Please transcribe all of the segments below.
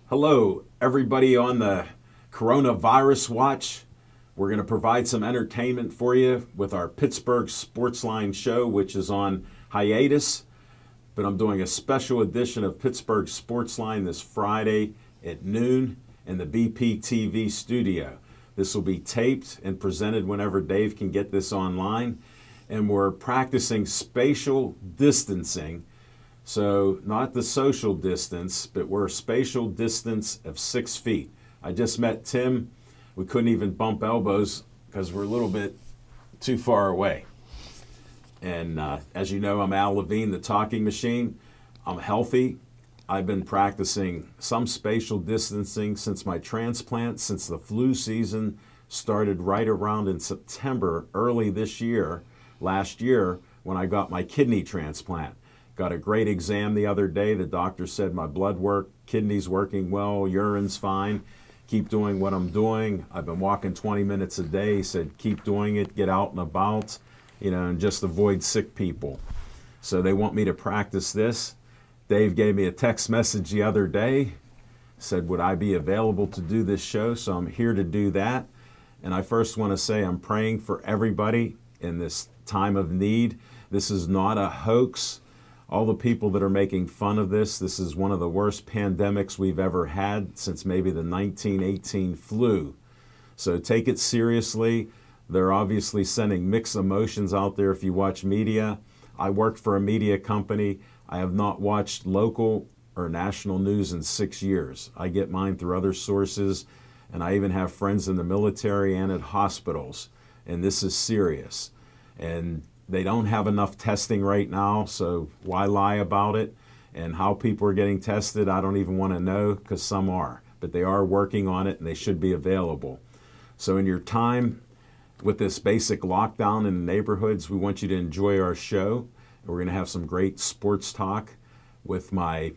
Hello, everybody on the coronavirus watch. We're going to provide some entertainment for you with our Pittsburgh Sportsline show, which is on hiatus. But I'm doing a special edition of Pittsburgh Sportsline this Friday at noon in the BPTV studio. This will be taped and presented whenever Dave can get this online. And we're practicing spatial distancing. So not the social distance, but we're a spatial distance of 6 feet. I just met Tim. We couldn't even bump elbows because we're a little bit too far away. And as you know, I'm Al Levine, the talking machine. I'm healthy. I've been practicing some spatial distancing since my transplant, since the flu season started right around in September, early this year, last year, when I got my kidney transplant. Got a great exam the other day. The doctor said my blood work, kidneys working well, urine's fine. Keep doing what I'm doing. I've been walking 20 minutes a day. He said, keep doing it, get out and about, and just avoid sick people. So they want me to practice this. Dave gave me a text message the other day, said, would I be available to do this show? So I'm here to do that. And I first want to say I'm praying for everybody in this time of need. This is not a hoax. All the people that are making fun of this is one of the worst pandemics we've ever had since maybe the 1918 flu. So take it seriously. They're obviously sending mixed emotions out there if you watch media. I work for a media company. I have not watched local or national news in 6 years. I get mine through other sources, and I even have friends in the military and at hospitals, and this is serious. And they don't have enough testing right now, so why lie about it? And how people are getting tested, I don't even want to know, because some are. But they are working on it, and they should be available. So in your time with this basic lockdown in the neighborhoods, we want you to enjoy our show. We're going to have some great sports talk with my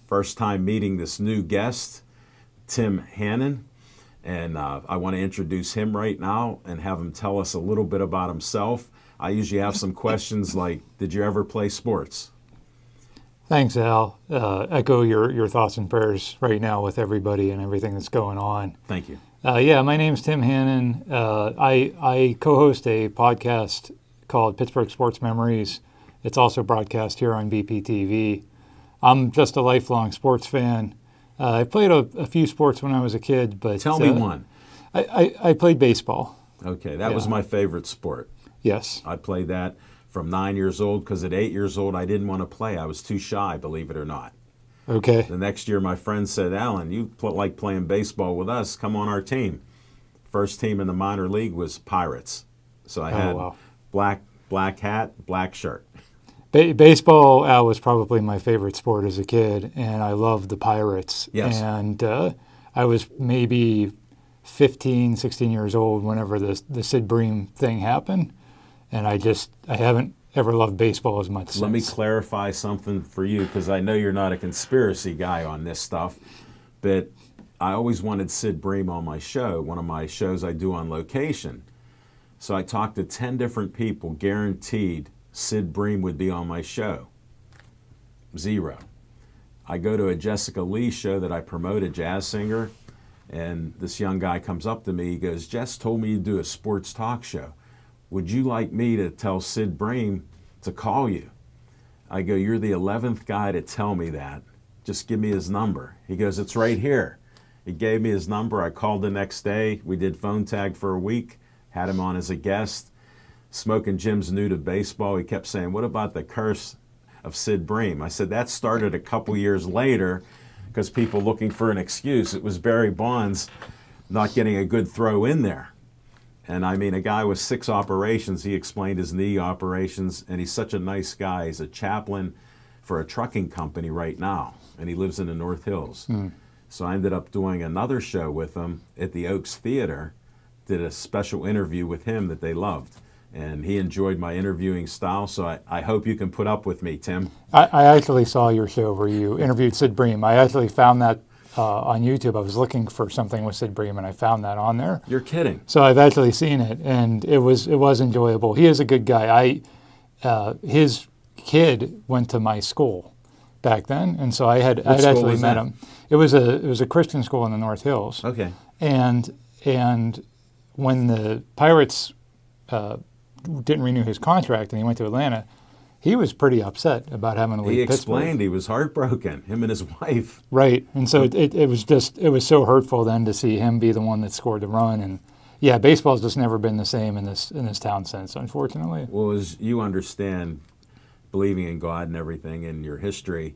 first time meeting this new guest, Tim Hannon. And I want to introduce him right now and have him tell us a little bit about himself. I usually have some questions like, did you ever play sports? Thanks, Al. Echo your thoughts and prayers right now with everybody and everything that's going on. Thank you. My name's Tim Hannon. I co-host a podcast called Pittsburgh Sports Memories. It's also broadcast here on BPTV. I'm just a lifelong sports fan. I played a few sports when I was a kid, but tell me one. I played baseball. Okay, that was my favorite sport. Yes. I played that from 9 years old because at 8 years old I didn't want to play. I was too shy, believe it or not. Okay. The next year my friend said, Alan, you like playing baseball with us. Come on our team. First team in the minor league was Pirates. So I had black hat, black shirt. Baseball was probably my favorite sport as a kid, and I loved the Pirates. Yes. And I was maybe 15, 16 years old whenever the Sid Bream thing happened, and I haven't ever loved baseball as much since. Let me clarify something for you, because I know you're not a conspiracy guy on this stuff, but I always wanted Sid Bream on my show, one of my shows I do on location. So I talked to 10 different people, guaranteed Sid Bream would be on my show. 0. I go to a Jessica Lee show that I promote, a jazz singer, and this young guy comes up to me. He goes, Jess told me you'd do a sports talk show. Would you like me to tell Sid Bream to call you? I go, you're the 11th guy to tell me that. Just give me his number. He goes, it's right here. He gave me his number. I called the next day. We did phone tag for a week, had him on as a guest. Smoking Jim's new to baseball. He kept saying, what about the curse of Sid Bream? I said, that started a couple years later because people looking for an excuse. It was Barry Bonds not getting a good throw in there. And I mean, a guy with 6 operations, he explained his knee operations, and he's such a nice guy. He's a chaplain for a trucking company right now, and he lives in the North Hills. So I ended up doing another show with him at the Oaks Theater, did a special interview with him that they loved. And he enjoyed my interviewing style, so I hope you can put up with me, Tim. I actually saw your show where you interviewed Sid Bream. I actually found that on YouTube. I was looking for something with Sid Bream, and I found that on there. You're kidding. So I've actually seen it, and it was enjoyable. He is a good guy. His kid went to my school back then, and so I'd school actually was met that? him. It was a Christian school in the North Hills. Okay. And when the Pirates didn't renew his contract and he went to Atlanta, he was pretty upset about having to leave He Pittsburgh. explained he was heartbroken, him and his wife. Right, and so it was so hurtful then to see him be the one that scored the run. And yeah, baseball's just never been the same in this town since, unfortunately. Well, as you understand, believing in God and everything in your history,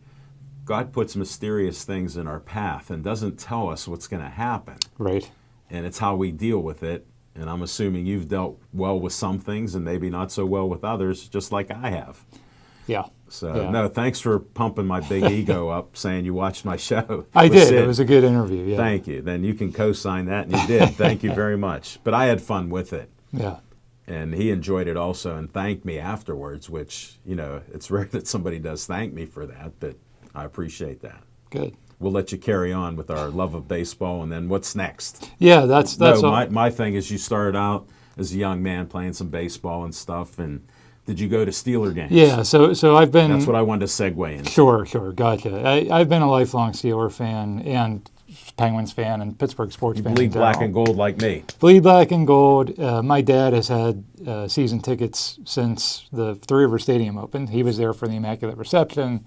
God puts mysterious things in our path and doesn't tell us what's going to happen. Right. And it's how we deal with it. And I'm assuming you've dealt well with some things and maybe not so well with others, just like I have. Yeah. So, Yeah. no, thanks for pumping my big ego up, saying you watched my show. I with did. Sid. It was a good interview. Yeah. Thank you. Then you can co-sign that, and you did. Thank you very much. But I had fun with it. Yeah. And he enjoyed it also and thanked me afterwards, which, it's rare that somebody does thank me for that, but I appreciate that. Good. We'll let you carry on with our love of baseball, and then what's next? Yeah, that's all. My thing is you started out as a young man playing some baseball and stuff, and did you go to Steeler games? Yeah, so I've been. That's what I wanted to segue in. Sure, gotcha. I've been a lifelong Steeler fan and Penguins fan and Pittsburgh sports fan. Bleed black and gold like me. Bleed black and gold. My dad has had season tickets since the Three River Stadium opened. He was there for the Immaculate Reception,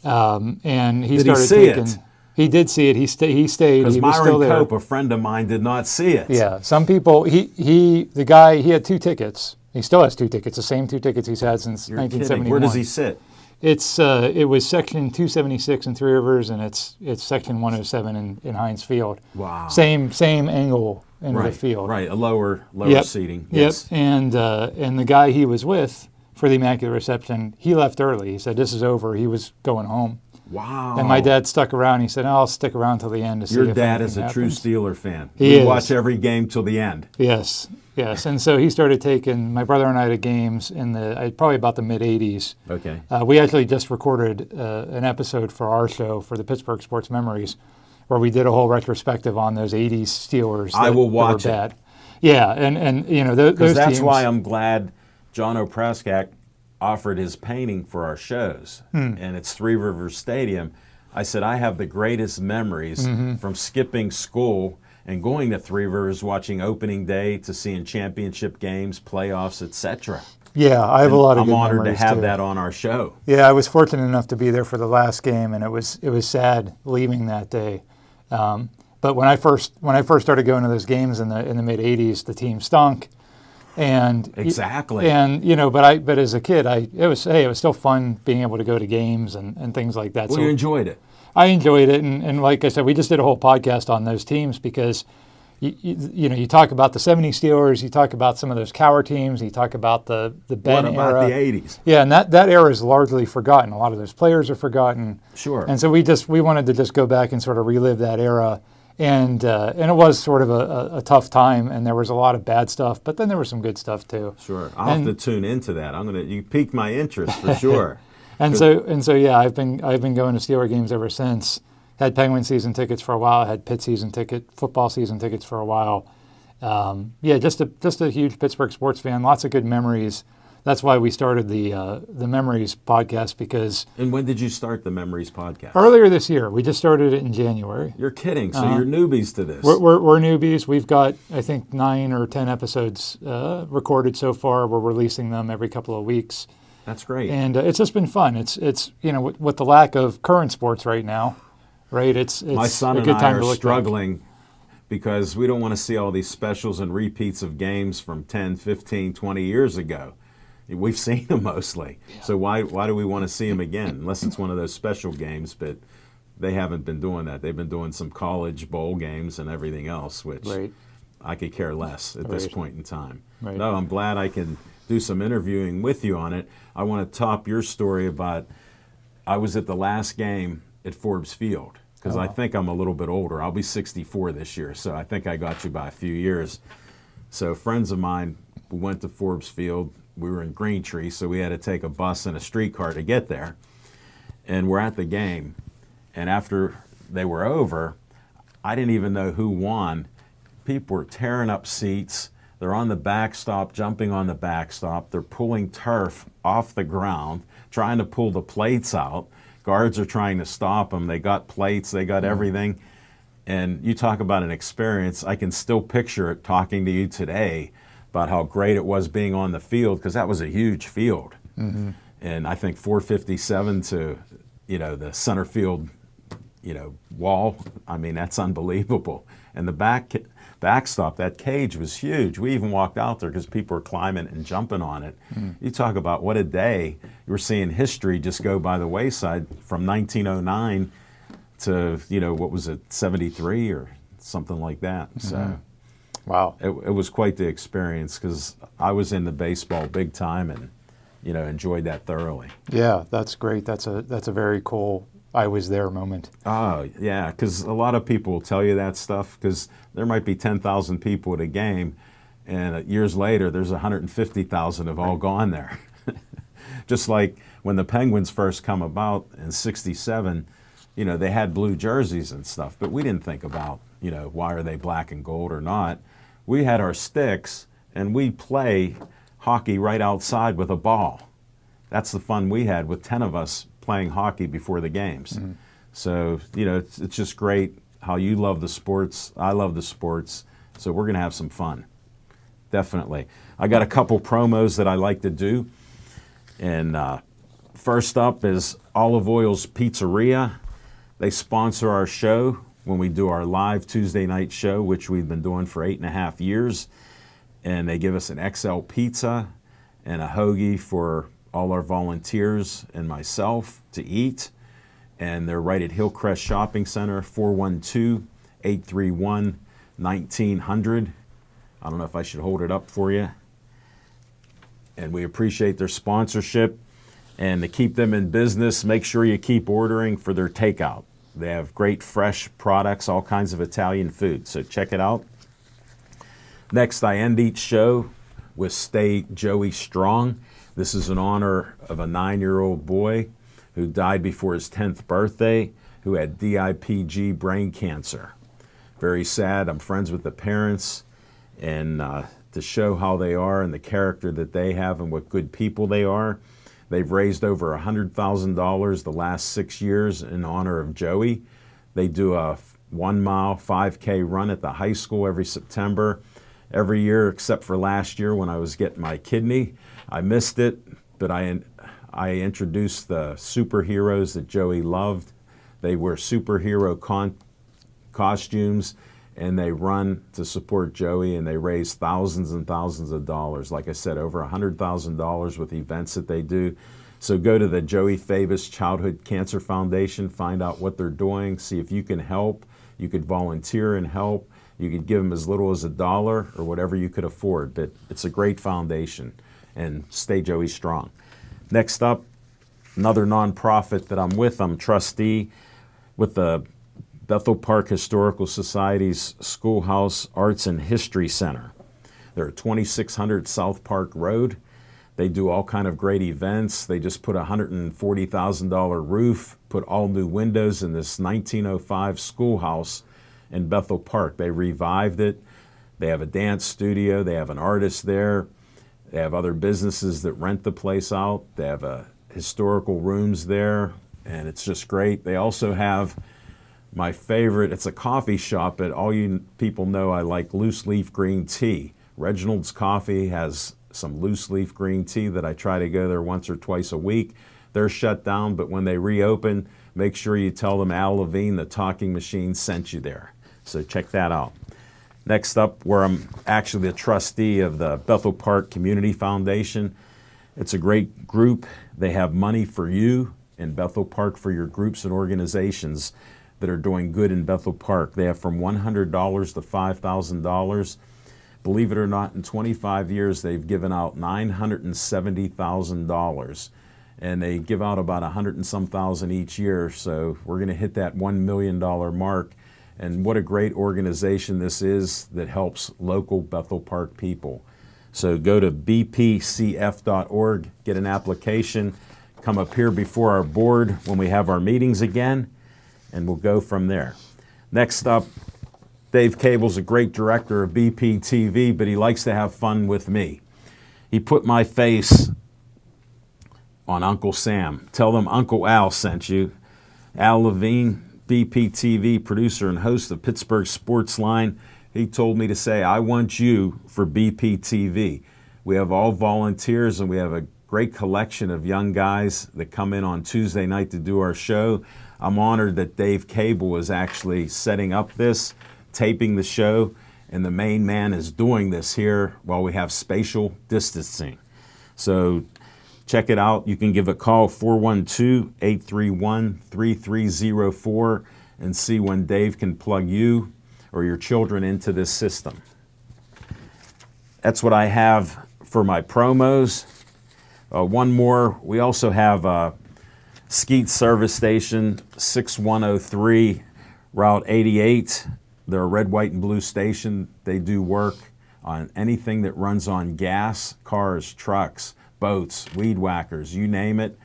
and he Did started he see taking. it? He did see it. He stayed. Because He was still Myron there. Cope, a friend of mine, did not see it. Yeah, some people. The guy. He had 2 tickets. He still has 2 tickets. The same 2 tickets he's had since You're 1971. kidding. Where does he sit? It was section 276 in Three Rivers, and it's section 107 in Heinz Field. Wow. Same angle into the field. Right, a lower Yep. seating. Yep. Yes. And the guy he was with for the Immaculate Reception, he left early. He said, "This is over." He was going home. Wow. And my dad stuck around. He said, "I'll stick around till the end to see Your if dad is anything a true happens." Steeler fan. He We is. watch every game till the end. Yes. And so he started taking my brother and I to games in probably about the mid '80s. Okay. We actually just recorded an episode for our show for the Pittsburgh Sports Memories, where we did a whole retrospective on those '80s Steelers. I will watch that were it. bad. Yeah, and those Because that's teams, why I'm glad John Opraskak offered his painting for our shows. And it's Three Rivers Stadium. I said, I have the greatest memories from skipping school and going to Three Rivers, watching opening day, to seeing championship games, playoffs, etc. Yeah, I have a lot of good I'm honored to memories, have too. that on our show. Yeah, I was fortunate enough to be there for the last game, and it was sad leaving that day. But when I first started going to those games in the mid '80s, the team stunk, and Exactly. but as a kid, it was still fun being able to go to games and things like that. Well, So you enjoyed it. I enjoyed it, and like I said, we just did a whole podcast on those teams because you talk about the '70s Steelers, you talk about some of those Cowher teams, you talk about the Ben What about era. the 80s? Yeah, and that era is largely forgotten. A lot of those players are forgotten. Sure. And so we wanted to just go back and sort of relive that era, and it was sort of a tough time, and there was a lot of bad stuff, but then there was some good stuff too. Sure. I'll have to tune into that. You piqued my interest for sure. And so yeah, I've been going to Steeler games ever since. Had Penguin season tickets for a while. Had Pitt football season tickets for a while. Yeah, just a huge Pittsburgh sports fan. Lots of good memories. That's why we started the Memories podcast, because And when did you start the Memories podcast? earlier this year, we just started it in January. You're kidding. So you're newbies to this. We're newbies. We've got, I think, 9 or 10 episodes recorded so far. We're releasing them every couple of weeks. That's great. And it's just been fun. It's with the lack of current sports right now, right? It's My son a and good I time to are look back. struggling because we don't want to see all these specials and repeats of games from 10, 15, 20 years ago. We've seen them mostly. Yeah. So why do we want to see them again? Unless it's one of those special games, but they haven't been doing that. They've been doing some college bowl games and everything else, which Right. I could care less at this point in time. Right. No, I'm glad I can do some interviewing with you on it. I want to top your story about, I was at the last game at Forbes Field, because I think I'm a little bit older. I'll be 64 this year, so I think I got you by a few years. So friends of mine, we went to Forbes Field. We were in Greentree, so we had to take a bus and a streetcar to get there. And we're at the game, and after they were over, I didn't even know who won. People were tearing up seats. They're on the backstop, jumping on the backstop. They're pulling turf off the ground, trying to pull the plates out. Guards are trying to stop them. They got plates. They got everything. And you talk about an experience. I can still picture it talking to you today about how great it was being on the field, because that was a huge field. And I think 457 to, the center field, wall. I mean, that's unbelievable. And the backstop, that cage was huge. We even walked out there because people were climbing and jumping on it. You talk about what a day. You were seeing history just go by the wayside from 1909 to, what was it, 73 or something like that. So Wow. it was quite the experience, because I was into baseball big time and, enjoyed that thoroughly. Yeah, that's great. That's a very cool I was there moment. Oh, yeah, because a lot of people will tell you that stuff, because there might be 10,000 people at a game, and years later there's 150,000 have all gone there. Just like when the Penguins first come about in '67, they had blue jerseys and stuff, but we didn't think about, why are they black and gold or not. We had our sticks, and we play hockey right outside with a ball. That's the fun we had with 10 of us playing hockey before the games. So, it's just great how you love the sports. I love the sports. So we're going to have some fun. Definitely. I got a couple promos that I like to do. And first up is Olive Oil's Pizzeria. They sponsor our show when we do our live Tuesday night show, which we've been doing for 8.5 years. And they give us an XL pizza and a hoagie for all our volunteers and myself to eat. And they're right at Hillcrest Shopping Center, 412-831-1900. I don't know if I should hold it up for you. And we appreciate their sponsorship. And to keep them in business, make sure you keep ordering for their takeout. They have great fresh products, all kinds of Italian food. So check it out. Next, I end each show with Stay Joey Strong. This is in honor of a 9-year-old boy who died before his 10th birthday, who had DIPG brain cancer. Very sad. I'm friends with the parents, and to show how they are and the character that they have and what good people they are, they've raised over $100,000 the last 6 years in honor of Joey. They do a 1-mile 5K run at the high school every September. Every year except for last year when I was getting my kidney. I missed it, but I introduced the superheroes that Joey loved. They wear superhero costumes, and they run to support Joey, and they raise thousands and thousands of dollars. Like I said, over $100,000 with events that they do. So go to the Joey Fabus Childhood Cancer Foundation, find out what they're doing, see if you can help. You could volunteer and help. You could give them as little as $1 or whatever you could afford, but it's a great foundation. And stay Joey strong. Next up, another nonprofit that I'm with. I'm trustee with the Bethel Park Historical Society's Schoolhouse Arts and History Center. They're at 2600 South Park Road. They do all kind of great events. They just put a $140,000 roof, put all new windows in this 1905 schoolhouse in Bethel Park. They revived it. They have a dance studio. They have an artist there. They have other businesses that rent the place out. They have historical rooms there, and it's just great. They also have my favorite, it's a coffee shop, but all you people know I like loose leaf green tea. Reginald's Coffee has some loose leaf green tea that I try to go there once or twice a week. They're shut down, but when they reopen, make sure you tell them Al Levine, the talking machine, sent you there. So check that out. Next up, where I'm actually the trustee of the Bethel Park Community Foundation. It's a great group. They have money for you in Bethel Park for your groups and organizations that are doing good in Bethel Park. They have from $100 to $5,000. Believe it or not, in 25 years, they've given out $970,000. And they give out about 100 and some thousand each year. So we're going to hit that $1 million mark. And what a great organization this is that helps local Bethel Park people. So go to bpcf.org, get an application, come up here before our board when we have our meetings again, and we'll go from there. Next up, Dave Cable's a great director of BPTV, but he likes to have fun with me. He put my face on Uncle Sam. Tell them Uncle Al sent you. Al Levine, BPTV producer and host of Pittsburgh Sportsline. He told me to say, I want you for BPTV. We have all volunteers, and we have a great collection of young guys that come in on Tuesday night to do our show. I'm honored that Dave Cable is actually setting up this, taping the show, and the main man is doing this here while we have spatial distancing. So check it out. You can give a call, 412-831-3304, and see when Dave can plug you or your children into this system. That's what I have for my promos. One more, we also have Skeet Service Station 6103 Route 88. They're a red, white, and blue station. They do work on anything that runs on gas, cars, trucks, boats, weed whackers, you name it.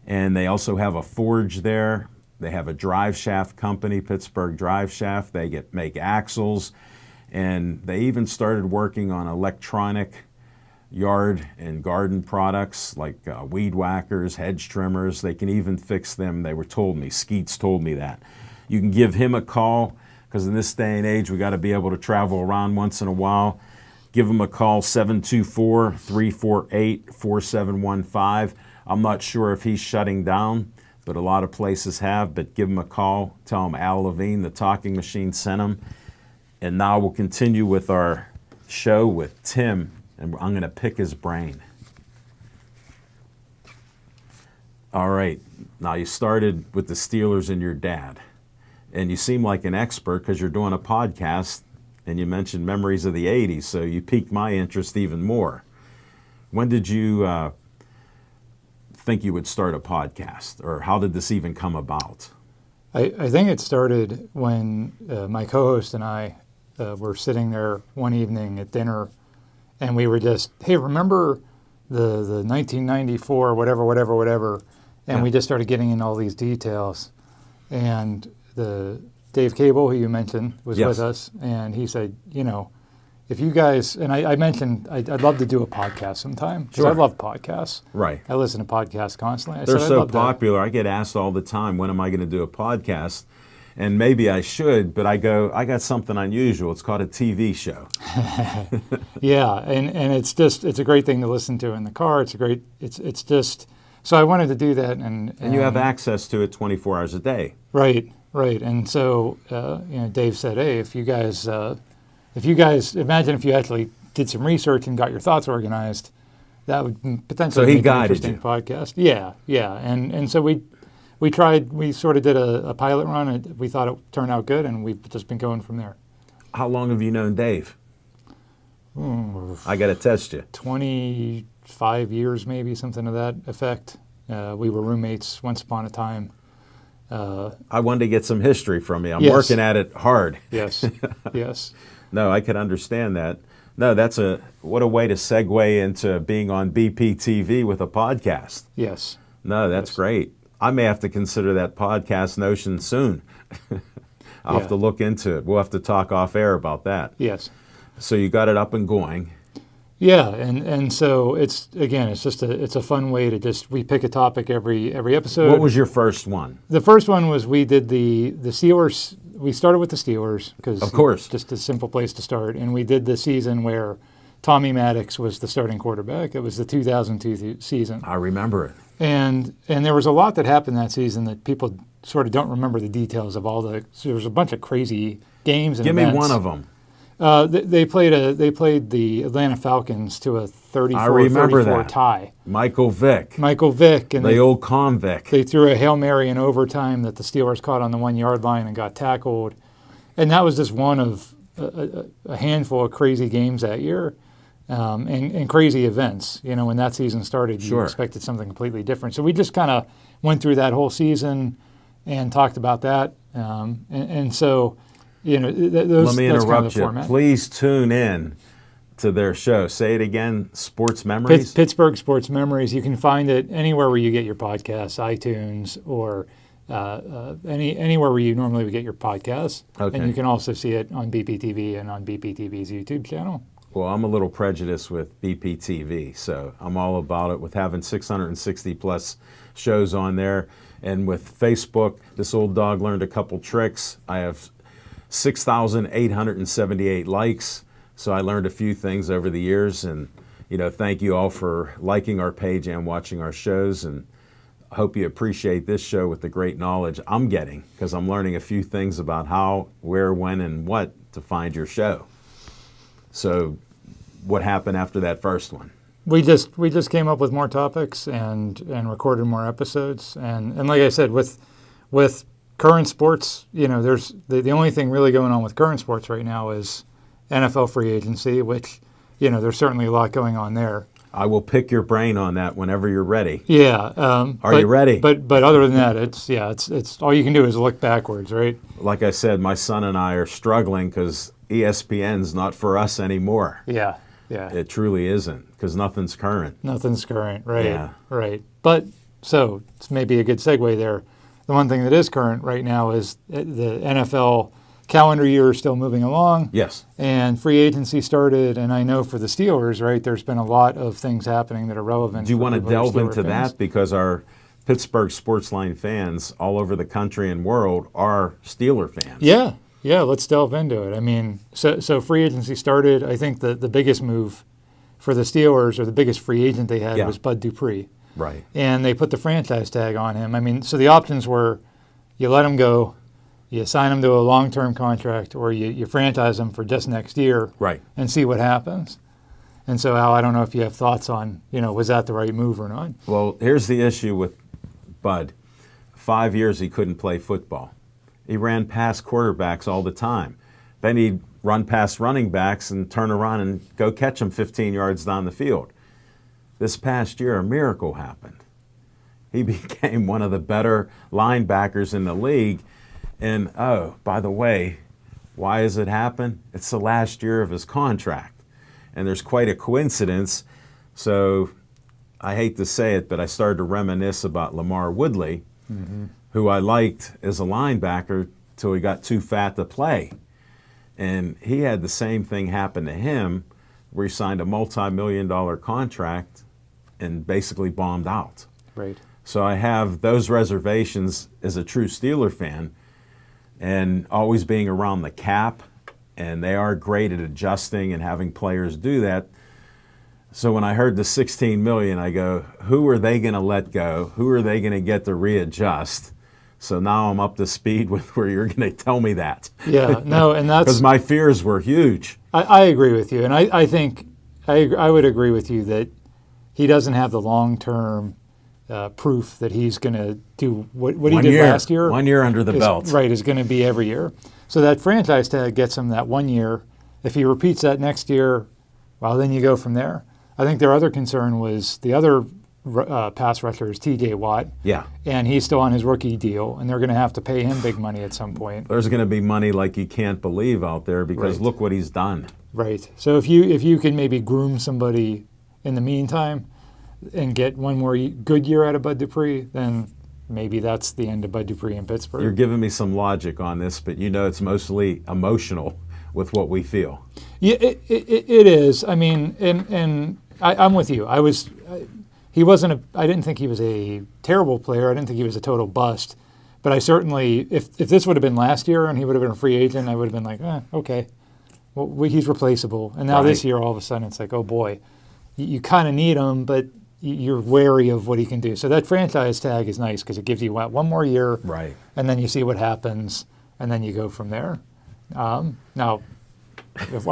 And they also have a forge there. They have a drive shaft company, Pittsburgh Drive Shaft. They make axles, and they even started working on electronic yard and garden products like weed whackers, hedge trimmers. They can even fix them. They were told me, Skeets told me that. You can give him a call, because in this day and age, we got to be able to travel around once in a while. Give him a call, 724-348-4715. I'm not sure if he's shutting down, but a lot of places have. But give him a call. Tell him Al Levine, the talking machine, sent him. And now we'll continue with our show with Tim, and I'm going to pick his brain. All right. Now, you started with the Steelers and your dad, and you seem like an expert because you're doing a podcast, and you mentioned memories of the 80s, so you piqued my interest even more. When did you think you would start a podcast, or how did this even come about? I think it started when my co-host and I were sitting there one evening at dinner, and we were just, hey, remember the 1994, whatever, and Yeah. we just started getting in all these details. And the Dave Cable, who you mentioned, was Yes. with us, and he said, if you guys, and I mentioned I'd love to do a podcast sometime, because I Sure. love podcasts. Right. I listen to podcasts constantly. They're I'd so love to- popular. I get asked all the time, when am I going to do a podcast? And maybe I should, but I go, I got something unusual. It's called a TV show. Yeah, and it's a great thing to listen to in the car. It's just, so I wanted to do that. And And you have access to it 24 hours a day. Right. And so, Dave said, hey, if you guys, imagine if you actually did some research and got your thoughts organized, that would potentially So he make an guided interesting you. podcast. Yeah. And so we sort of did a pilot run, and we thought it turned out good, and we've just been going from there. How long have you known Dave? I got to test you. 25 years, maybe, something to that effect. We were roommates once upon a time. I wanted to get some history from you. I'm Yes. working at it hard. Yes, yes. No, I could understand that. No, what a way to segue into being on BPTV with a podcast. Yes. No, that's Yes. great. I may have to consider that podcast notion soon. I'll have Yeah. to look into it. We'll have to talk off air about that. Yes. So you got it up and going. Yeah, and so it's a fun way to we pick a topic every episode. What was your first one? The first one was we did the Steelers. We started with the Steelers because Of course. just a simple place to start, and we did the season where Tommy Maddox was the starting quarterback. It was the 2002 season, I remember it. and there was a lot that happened that season that people sort of don't remember the details of all the. So there was a bunch of crazy games and Give events. me one of them. They played the Atlanta Falcons to a 34-34 tie. Michael Vick, Michael Vick, and the old convict. they threw a Hail Mary in overtime that the Steelers caught on the 1 yard line and got tackled. And that was just one of a handful of crazy games that year, and crazy events. When that season started, you Sure. expected something completely different. So we just kind of went through that whole season and talked about that. And so, Let me that's kind of interrupt the you. format. Please tune in to their show. Say it again, Sports Memories. Pittsburgh Sports Memories. You can find it anywhere where you get your podcasts, iTunes, or anywhere where you normally would get your podcasts. Okay. And you can also see it on BPTV and on BPTV's YouTube channel. Well, I'm a little prejudiced with BPTV, so I'm all about it with having 660 plus shows on there. And with Facebook, this old dog learned a couple tricks. I have 6,878 likes. So I learned a few things over the years. And, thank you all for liking our page and watching our shows. And I hope you appreciate this show with the great knowledge I'm getting, because I'm learning a few things about how, where, when, and what to find your show. So what happened after that first one? We just came up with more topics and recorded more episodes. And like I said, with current sports, there's the only thing really going on with current sports right now is NFL free agency, which, there's certainly a lot going on there. I will pick your brain on that whenever you're ready. Yeah. Are you ready? But other than that, it's all you can do is look backwards, right? Like I said, my son and I are struggling because ESPN's not for us anymore. Yeah. It truly isn't, because nothing's current. Nothing's current, right? Yeah. Right. But so it's maybe a good segue there. The one thing that is current right now is the NFL calendar year is still moving along. Yes. And free agency started, and I know for the Steelers, right, there's been a lot of things happening that are relevant. Do you want to delve into fans. that? Because our Pittsburgh Sportsline fans all over the country and world are Steeler fans. Yeah, let's delve into it. I mean, so free agency started. I think the biggest move for the Steelers, or the biggest free agent they had, was Bud Dupree. Right. And they put the franchise tag on him. I mean, so the options were you let him go, you sign him to a long-term contract, or you franchise him for just next year, right, and see what happens. And so, Al, I don't know if you have thoughts on, was that the right move or not? Well, here's the issue with Bud. 5 years he couldn't play football. He ran past quarterbacks all the time. Then he'd run past running backs and turn around and go catch them 15 yards down the field. This past year, a miracle happened. He became one of the better linebackers in the league. And, oh, by the way, why has it happened? It's the last year of his contract. And there's quite a coincidence. So I hate to say it, but I started to reminisce about Lamar Woodley, who I liked as a linebacker till he got too fat to play. And he had the same thing happen to him, where he signed a multi-million-dollar contract and basically bombed out. Right. So I have those reservations as a true Steeler fan, and always being around the cap, and they are great at adjusting and having players do that. So when I heard the $16 million, I go, who are they going to let go? Who are they going to get to readjust? So now I'm up to speed with where you're going to tell me that. Yeah, no, and that's because my fears were huge. I agree with you, and I think I would agree with you that he doesn't have the long-term proof that he's going to do what he did last year. 1 year under the belt. Right, is going to be every year. So that franchise tag gets him that 1 year. If he repeats that next year, well, then you go from there. I think their other concern was the other pass rusher is T.J. Watt. Yeah. And he's still on his rookie deal, and they're going to have to pay him big money at some point. There's going to be money like you can't believe out there, because look what he's done. Right. So if you can maybe groom somebody in the meantime and get one more good year out of Bud Dupree, then maybe that's the end of Bud Dupree in Pittsburgh. You're giving me some logic on this, but it's mostly emotional with what we feel. Yeah, it is. I mean, and I'm with you. I didn't think he was a terrible player. I didn't think he was a total bust. But I certainly, if this would have been last year and he would have been a free agent, I would have been like, okay, well, he's replaceable. And now this year, all of a sudden, it's like, oh boy, you kind of need him, but you're wary of what he can do. So that franchise tag is nice because it gives you one more year, right? And then you see what happens, and then you go from there. Now, if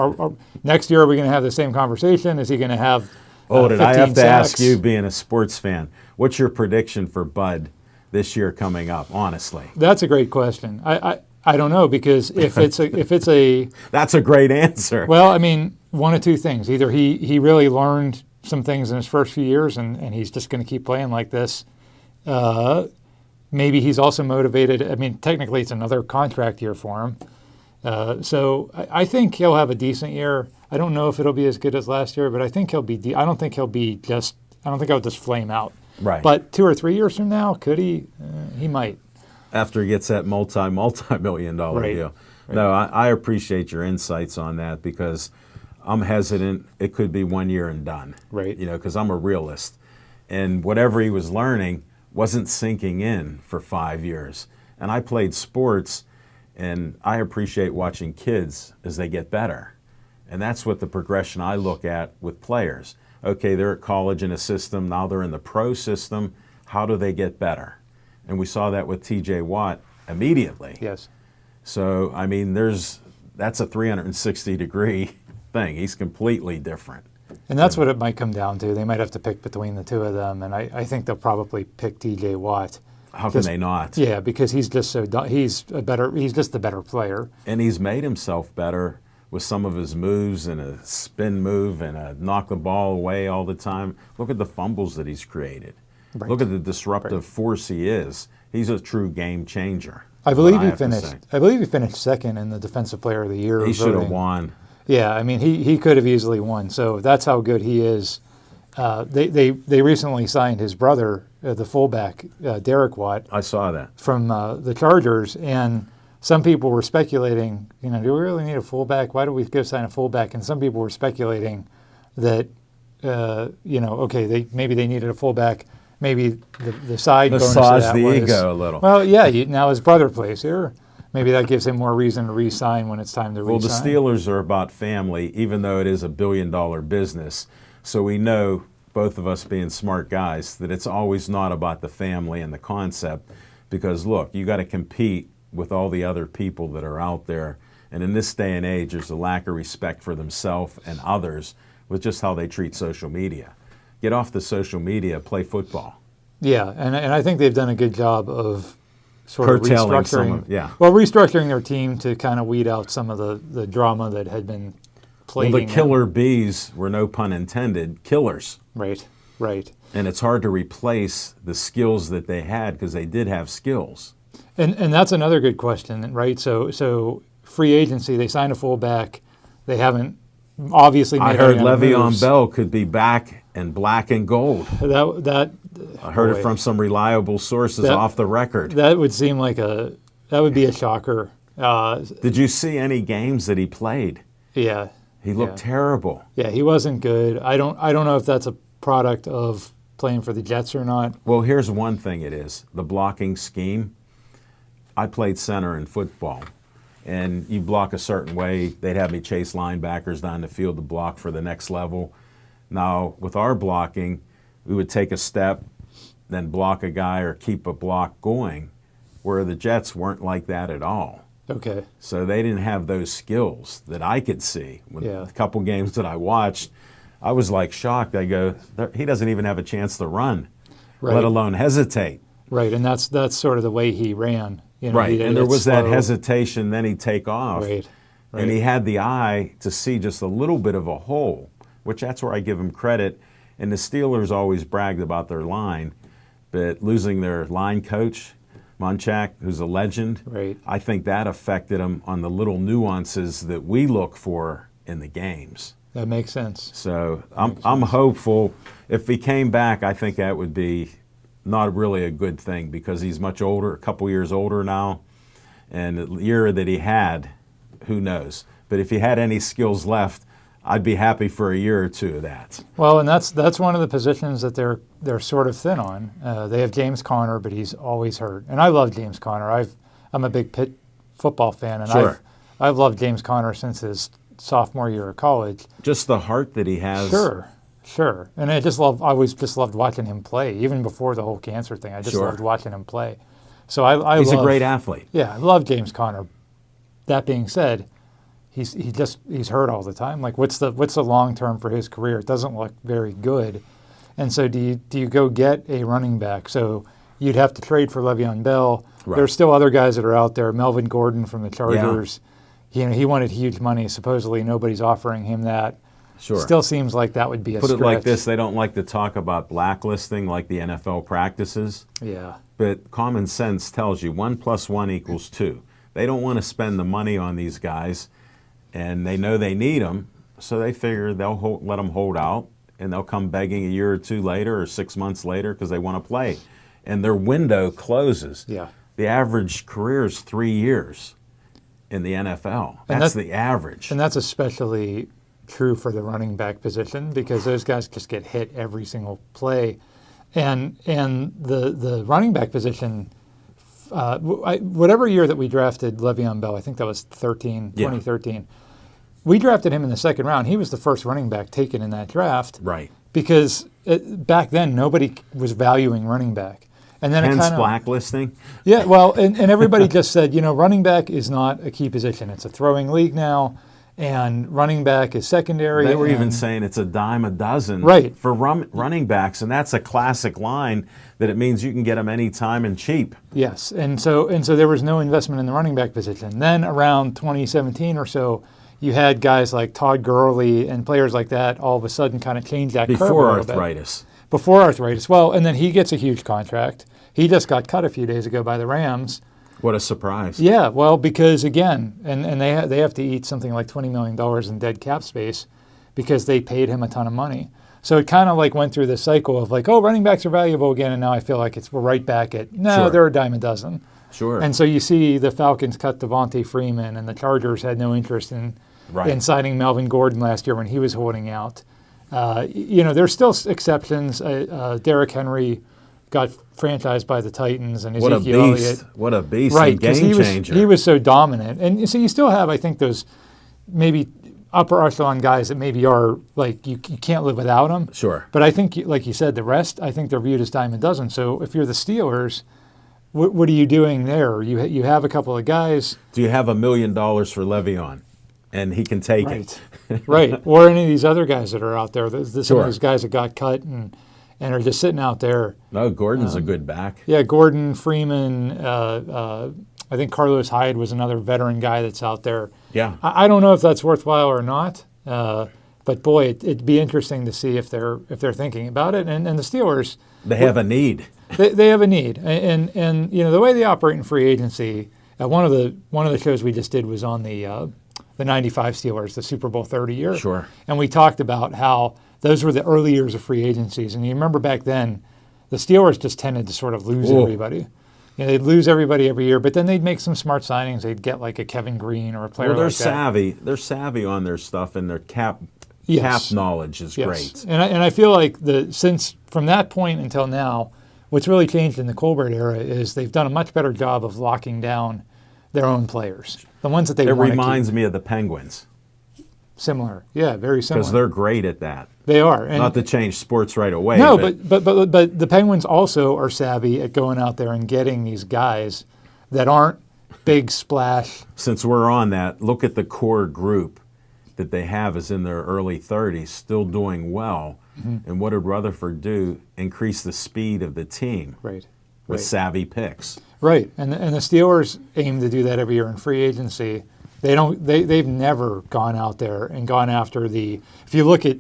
next year are we going to have the same conversation? Is he going to have? Did I have to sacks? ask you, being a sports fan, what's your prediction for Bud this year coming up? Honestly, that's a great question. I don't know, because if it's a that's a great answer. Well, I mean, one of two things: either he really learned some things in his first few years, and he's just going to keep playing like this. Maybe he's also motivated. I mean, technically, it's another contract year for him. So I think he'll have a decent year. I don't know if it'll be as good as last year, but I think he'll be. I don't think he'll just flame out. Right. But 2 or 3 years from now, could he? He might. After he gets that multi-million-dollar deal. Right. No, I appreciate your insights on that, because I'm hesitant. It could be 1 year and done. Right. Because I'm a realist. And whatever he was learning wasn't sinking in for 5 years. And I played sports, and I appreciate watching kids as they get better. And that's what the progression I look at with players. Okay, they're at college in a system, now they're in the pro system. How do they get better? And we saw that with TJ Watt immediately. Yes. So, I mean, that's a 360-degree thing. He's completely different. And that's what it might come down to. They might have to pick between the two of them, and I think they'll probably pick TJ Watt. How can they not? Yeah, because he's just he's just the better player. And he's made himself better with some of his moves and a spin move and a knock the ball away all the time. Look at the fumbles that he's created. Right. Look at the disruptive force he is. He's a true game changer. I believe he finished second in the Defensive Player of the Year. He should have won. Yeah, I mean he could have easily won. So that's how good he is. They recently signed his brother, the fullback, Derek Watt. I saw that from the Chargers, and some people were speculating. Do we really need a fullback? Why do we go sign a fullback? And some people were speculating that maybe they needed a fullback. Maybe the side bonus massage of that the was, ego a little. Well, yeah. Now his brother plays here. Maybe that gives him more reason to re-sign when it's time to re-sign. Well, the Steelers are about family, even though it is $1 billion business. So we know, both of us being smart guys, that it's always not about the family and the concept. Because look, you got to compete with all the other people that are out there. And in this day and age, there's a lack of respect for themselves and others with just how they treat social media. Get off the social media, play football. Yeah, and I think they've done a good job of sort of restructuring. Restructuring their team to kind of weed out some of the drama that had been plaguing Well, the killer bees were, no pun intended, killers. Right. And it's hard to replace the skills that they had because they did have skills. And that's another good question, right? So free agency, they signed a fullback. They haven't obviously made I heard any Le'Veon Bell could be back in black and gold. I heard it from some reliable sources off the record. That would seem like that would be a shocker. Did you see any games that he played? Yeah. He looked terrible. Yeah, he wasn't good. I don't know if that's a product of playing for the Jets or not. Well, here's one thing it is. The blocking scheme. I played center in football, and you block a certain way. They'd have me chase linebackers down the field to block for the next level. Now, with our blocking, we would take a step, then block a guy or keep a block going, where the Jets weren't like that at all. Okay. So they didn't have those skills that I could see. A couple games that I watched, I was like shocked. I go, he doesn't even have a chance to run, let alone hesitate. Right, and that's sort of the way he ran. Right, and there was that hesitation, then he'd take off. Right. And he had the eye to see just a little bit of a hole, which that's where I give him credit. And the Steelers always bragged about their line, but losing their line coach, Munchak, who's a legend, I think that affected him on the little nuances that we look for in the games. That makes sense. So I'm hopeful. If he came back, I think that would be not really a good thing because he's much older, a couple years older now. And the year that he had, who knows? But if he had any skills left, I'd be happy for a year or two of that. Well, and that's one of the positions that they're sort of thin on. They have James Conner, but he's always hurt. And I love James Conner. I'm a big Pitt football fan, and I've loved James Conner since his sophomore year of college. Just the heart that he has. Sure. And I always just loved watching him play, even before the whole cancer thing. I just loved watching him play. So he's a great athlete. Yeah, I love James Conner. That being said, he's hurt all the time. Like, what's the long term for his career? It doesn't look very good. And so do you go get a running back? So you'd have to trade for Le'Veon Bell. Right. There's still other guys that are out there. Melvin Gordon from the Chargers. Yeah. He wanted huge money. Supposedly nobody's offering him that. Sure. Still seems like that would be a stretch. Put it like this, they don't like to talk about blacklisting like the NFL practices. Yeah. But common sense tells you 1 + 1 = 2. They don't want to spend the money on these guys, and they know they need them, so they figure they'll let them hold out, and they'll come begging a year or two later or 6 months later because they want to play. And their window closes. Yeah. The average career is 3 years in the NFL. That's the average. And that's especially true for the running back position because those guys just get hit every single play. And the running back position, whatever year that we drafted Le'Veon Bell, I think that was 2013. We drafted him in the second round. He was the first running back taken in that draft. Right. Because back then nobody was valuing running back. And then Hence blacklisting. Yeah, well, and everybody just said, running back is not a key position. It's a throwing league now, and running back is secondary. They were even saying it's a dime a dozen for running backs, and that's a classic line that it means you can get them anytime and cheap. Yes, and so there was no investment in the running back position. Then around 2017 or so, you had guys like Todd Gurley and players like that all of a sudden kind of change that curve a little arthritis. Bit. Before arthritis. Well, and then he gets a huge contract. He just got cut a few days ago by the Rams. What a surprise. Yeah, well, because again, and they have to eat something like $20 million in dead cap space because they paid him a ton of money. So it kind of like went through this cycle of like, oh, running backs are valuable again, and now I feel like we're right back at, they're a dime a dozen. Sure. And so you see the Falcons cut Devontae Freeman, and the Chargers had no interest in signing Melvin Gordon last year when he was holding out. There's still exceptions. Derrick Henry got franchised by the Titans, and Ezekiel Elliott. What a beast! Right, game changer. He was so dominant, and so you still have, I think, those maybe upper echelon guys that maybe are like you can't live without them. Sure. But I think, like you said, the rest, I think they're viewed as dime a dozen. So if you're the Steelers, what are you doing there? You have a couple of guys. Do you have $1 million for Le'Veon? And he can take it. Right. Or any of these other guys that are out there. Some of those guys that got cut and are just sitting out there. No, Gordon's a good back. Yeah, Gordon, Freeman. I think Carlos Hyde was another veteran guy that's out there. Yeah. I don't know if that's worthwhile or not. But boy, it'd be interesting to see if they're thinking about it. And the Steelers, they have a need. They have a need. And the way they operate in free agency. One of the shows we just did was on the 95 Steelers, the Super Bowl 30 year. Sure. And we talked about how those were the early years of free agencies. And you remember back then, the Steelers just tended to sort of lose everybody. They'd lose everybody every year, but then they'd make some smart signings. They'd get like a Kevin Green or a player like that. Savvy. They're savvy on their stuff, and their cap knowledge is great. And I feel like since from that point until now, what's really changed in the Colbert era is they've done a much better job of locking down their own players, the ones that they want to keep. It reminds me of the Penguins. Similar, yeah, very similar. Because they're great at that. They are. And not to change sports right away. No, but the Penguins also are savvy at going out there and getting these guys that aren't big splash. Since we're on that, look at the core group that they have is in their early 30s, still doing well. Mm-hmm. And what did Rutherford do? Increase the speed of the team. Right. With savvy picks. Right, and the Steelers aim to do that every year in free agency. They've never gone out there and gone after the. If you look at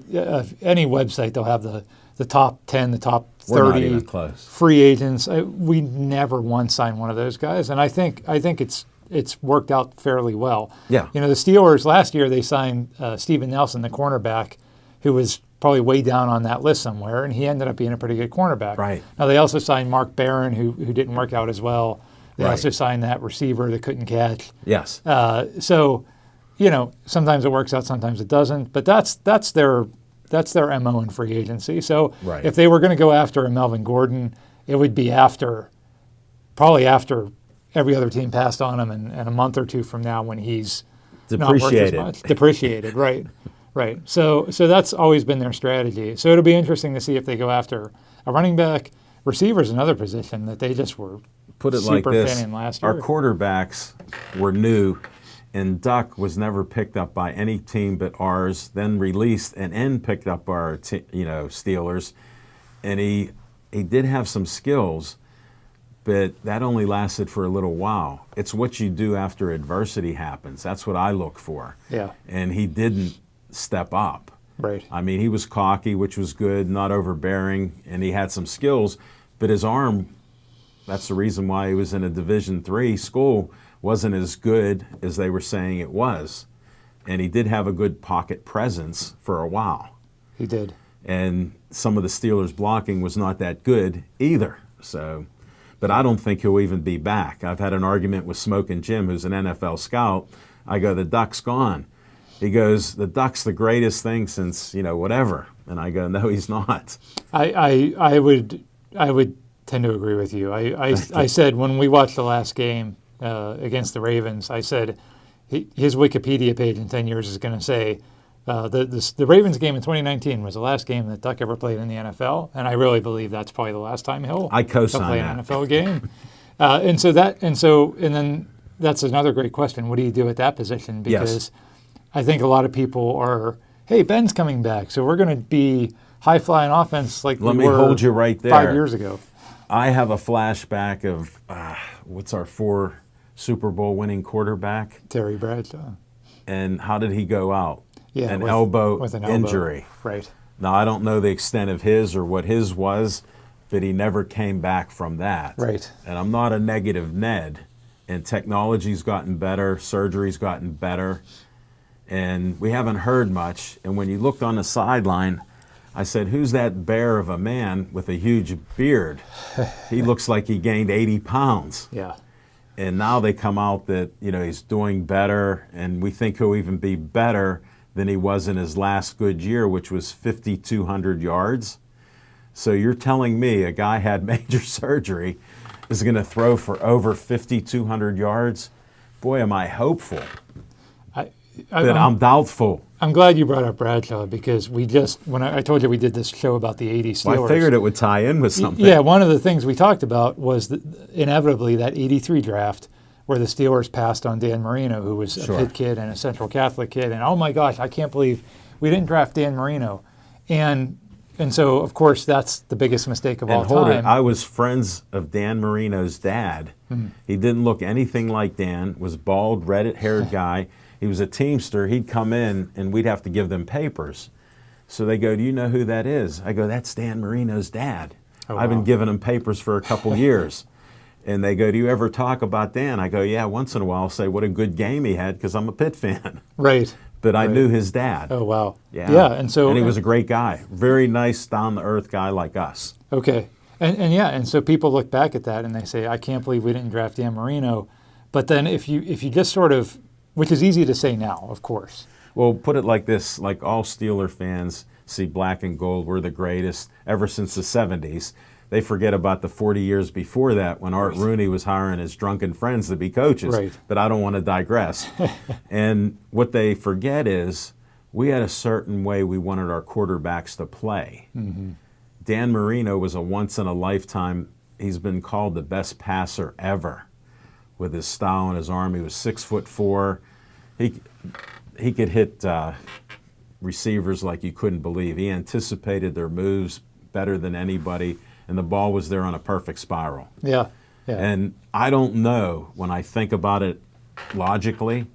any website, they'll have the top 10, the top 30 We're not even close. Free agents. We never once signed one of those guys, and I think it's worked out fairly well. Yeah. The Steelers last year they signed Steven Nelson, the cornerback, who was probably way down on that list somewhere, and he ended up being a pretty good cornerback. Right. Now, they also signed Mark Barron, who didn't work out as well. They also signed that receiver that couldn't catch. Yes. So, sometimes it works out, sometimes it doesn't. But that's their MO in free agency. So if they were going to go after a Melvin Gordon, it would be probably after every other team passed on him and a month or two from now when he's not worth as much. Depreciated, right. Right. So that's always been their strategy. So it'll be interesting to see if they go after a running back. Receiver's another position that they just were Put it super like this. thin in last year. Our quarterbacks were new, and Duck was never picked up by any team but ours, then released and picked up by our Steelers. And he did have some skills, but that only lasted for a little while. It's what you do after adversity happens. That's what I look for. Yeah. And he didn't step up. Right. I mean, he was cocky, which was good, not overbearing, and he had some skills, but his arm, that's the reason why he was in a Division III school, wasn't as good as they were saying it was. And he did have a good pocket presence for a while. He did. And some of the Steelers' blocking was not that good either. So, but I don't think he'll even be back. I've had an argument with Smokin' Jim, who's an NFL scout. I go, the Duck's gone. He goes, the Duck's the greatest thing since, whatever. And I go, no, he's not. I would I would tend to agree with you. I said when we watched the last game against the Ravens, I said his Wikipedia page in 10 years is going to say the Ravens game in 2019 was the last game that Duck ever played in the NFL, and I really believe that's probably the last time he'll play an NFL game. And then that's another great question. What do you do at that position? Because I think a lot of people are, hey, Ben's coming back, so we're going to be high-flying offense like Let we me were hold you right there. 5 years ago. I have a flashback of what's our 4 Super Bowl winning quarterback? Terry Bradshaw. And how did he go out? Yeah, An with elbow an injury. Right. Now, I don't know the extent of his or what his was, but he never came back from that. Right. And I'm not a negative Ned. And technology's gotten better, surgery's gotten better, and we haven't heard much. And when you looked on the sideline, I said, who's that bear of a man with a huge beard? He looks like he gained 80 pounds. Yeah. And now they come out that, he's doing better, and we think he'll even be better than he was in his last good year, which was 5,200 yards. So you're telling me a guy had major surgery is going to throw for over 5,200 yards? Boy, am I hopeful. I'm doubtful. I'm glad you brought up Bradshaw because when I told you we did this show about the 80 Steelers. Well, I figured it would tie in with something. Yeah, one of the things we talked about was inevitably that 83 draft where the Steelers passed on Dan Marino, who was a Pitt kid and a Central Catholic kid. And oh my gosh, I can't believe we didn't draft Dan Marino. And so, of course, that's the biggest mistake of all time. I was friends of Dan Marino's dad. Mm-hmm. He didn't look anything like Dan, was bald, red-haired guy. He was a Teamster. He'd come in, and we'd have to give them papers. So they go, do you know who that is? I go, that's Dan Marino's dad. Oh, I've been giving him papers for a couple years. And they go, do you ever talk about Dan? I go, yeah, once in a while I'll say what a good game he had because I'm a Pitt fan. Right. But I knew his dad. Oh, wow. Yeah. Yeah, and he was a great guy. Very nice, down-to-earth guy like us. Okay. And so people look back at that and they say, I can't believe we didn't draft Dan Marino. But then if you just sort of, which is easy to say now, of course. Well, put it like this, like all Steeler fans see black and gold, we're the greatest ever since the 70s. They forget about the 40 years before that when Art Rooney was hiring his drunken friends to be coaches. Right. But I don't want to digress. And what they forget is we had a certain way we wanted our quarterbacks to play. Mm-hmm. Dan Marino was a once-in-a-lifetime, he's been called the best passer ever with his style and his arm. He was 6'4". He could hit receivers like you couldn't believe. He anticipated their moves better than anybody. And the ball was there on a perfect spiral. Yeah. And I don't know, when I think about it logically,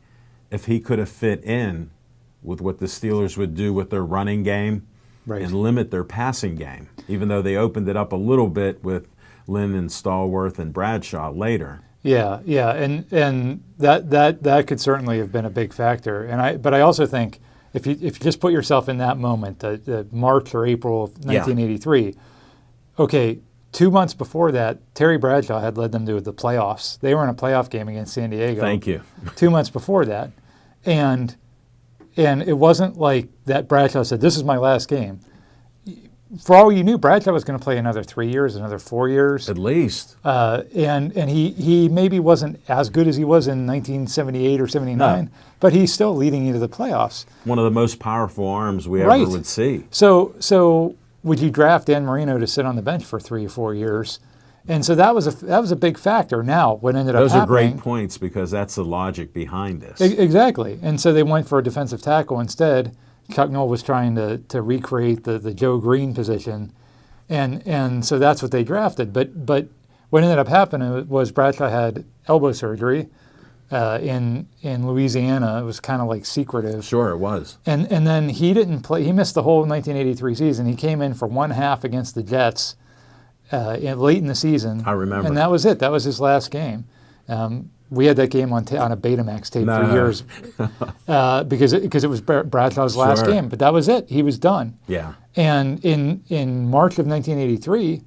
if he could have fit in with what the Steelers would do with their running game and limit their passing game, even though they opened it up a little bit with Lynn and Stallworth and Bradshaw later. Yeah, and that could certainly have been a big factor. But I also think if you just put yourself in that moment, the March or April of 1983. Okay, 2 months before that, Terry Bradshaw had led them to the playoffs. They were in a playoff game against San Diego. Thank you. 2 months before that. And it wasn't like that Bradshaw said, this is my last game. For all you knew, Bradshaw was going to play another 3 years, another 4 years. At least. And he maybe wasn't as good as he was in 1978 or 79, but he's still leading you to the playoffs. One of the most powerful arms we ever would see. So would you draft Dan Marino to sit on the bench for 3 or 4 years? And so that was a big factor. Now, what ended up happening... Those are great points because that's the logic behind this. Exactly. And so they went for a defensive tackle instead. Chuck Noll was trying to recreate the Joe Green position. And so that's what they drafted. But what ended up happening was Bradshaw had elbow surgery in Louisiana. It was kind of like secretive. Sure, it was. And then he didn't play. He missed the whole 1983 season. He came in for one half against the Jets late in the season. I remember. And that was it. That was his last game. We had that game on a Betamax tape for years because it was Bradshaw's last game. But that was it. He was done. Yeah. And in March of 1983,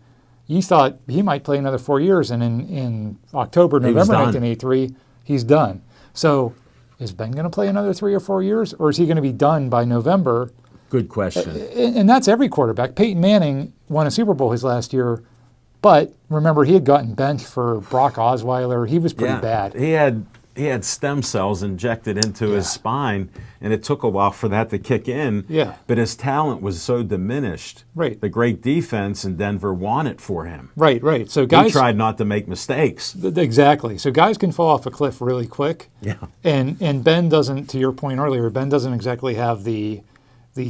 you thought he might play another 4 years. And in October, November 1983, he's done. So is Ben going to play another 3 or 4 years? Or is he going to be done by November? Good question. And that's every quarterback. Peyton Manning won a Super Bowl his last year But remember, he had gotten benched for Brock Osweiler. He was pretty bad. He had stem cells injected into his spine, and it took a while for that to kick in. Yeah. But his talent was so diminished. Right. The great defense in Denver wanted for him. Right. So guys He tried not to make mistakes. Exactly. So guys can fall off a cliff really quick. Yeah. And Ben doesn't, to your point earlier, Ben doesn't exactly have the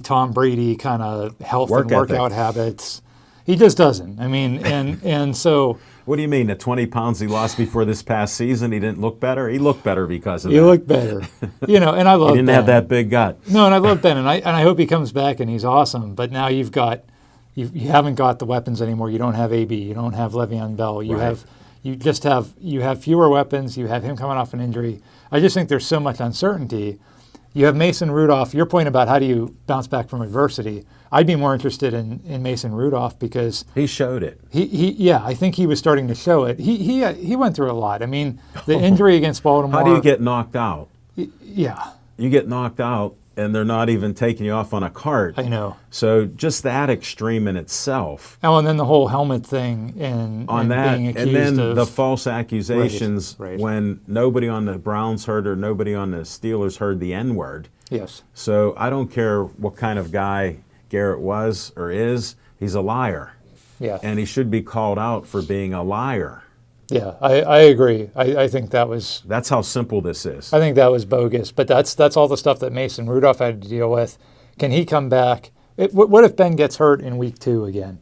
Tom Brady kind of health and workout habits. He just doesn't. I mean, and so. What do you mean? The 20 pounds he lost before this past season, he didn't look better? He looked better because of that. He looked better. And I love Ben. He didn't have that big gut. No, and I love Ben, and I hope he comes back and he's awesome. But now you haven't got the weapons anymore. You don't have AB. You don't have Le'Veon Bell. You have fewer weapons. You have him coming off an injury. I just think there's so much uncertainty. You have Mason Rudolph. Your point about how do you bounce back from adversity, I'd be more interested in Mason Rudolph because he showed it. I think he was starting to show it. He went through a lot. I mean, the injury against Baltimore. How do you get knocked out? Yeah. You get knocked out, and they're not even taking you off on a cart. I know. So just that extreme in itself. Oh, and then the whole helmet thing and being accused and then of the false accusations right. when nobody on the Browns heard or nobody on the Steelers heard the N-word. Yes. So I don't care what kind of guy Garrett was or is, he's a liar. Yeah. And he should be called out for being a liar. Yeah, I agree. I think that was. That's how simple this is. I think that was bogus. But that's all the stuff that Mason Rudolph had to deal with. Can he come back? What if Ben gets hurt in week 2 again,